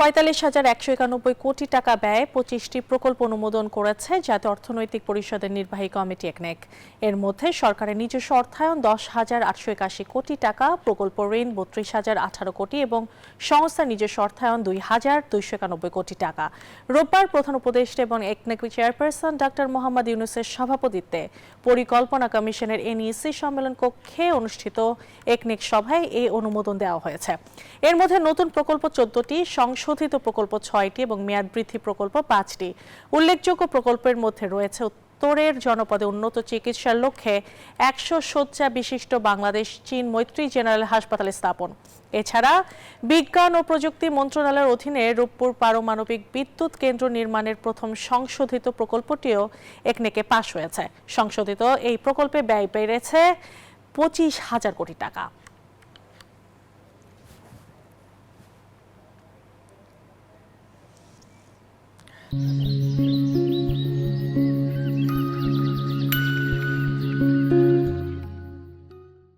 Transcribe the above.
৪৫,১৯১ কোটি টাকা ব্যয়ে ২৫টি প্রকল্প অনুমোদন করেছে জাতীয় অর্থনৈতিক পরিষদের নির্বাহী কমিটি একনেক। এর মধ্যে সরকারের নিজস্ব অর্থায়ন ১০,৮৮১ কোটি টাকা, প্রকল্প ঋণ ৩২,০১৮ কোটি এবং সংস্থার নিজস্ব অর্থায়ন ২,২৯১ কোটি টাকা। রোববার প্রধান উপদেষ্টা এবং একনেক চেয়ারপারসন ডক্টর মোহাম্মদ ইউনূসের সভাপতিত্বে পরিকল্পনা কমিশনের এনইসি সম্মেলন কক্ষে অনুষ্ঠিত একনেক সভায় এই অনুমোদন দেওয়া হয়েছে। এর মধ্যে নতুন প্রকল্প ১৪টি, সংশোধিত প্রকল্প ৬টি এবং মেয়াদ বৃদ্ধি প্রকল্প ৫টি। উল্লেখযোগ্য প্রকল্পের মধ্যে রয়েছে উত্তরের জনপদে উন্নত চিকিৎসার লক্ষ্যে ১০০ শয্যা বিশিষ্ট বাংলাদেশ চীন মৈত্রী জেনারেল হাসপাতাল স্থাপন। এছাড়া বিজ্ঞান ও প্রযুক্তি মন্ত্রণালয়ের অধীনে রূপপুর পারমাণবিক বিদ্যুৎ কেন্দ্র নির্মাণের প্রথম সংশোধিত প্রকল্পটিও একনেকে পাশ হয়েছে। সংশোধিত এই প্রকল্পে ব্যয় বেড়েছে ২৫,০০০ কোটি টাকা।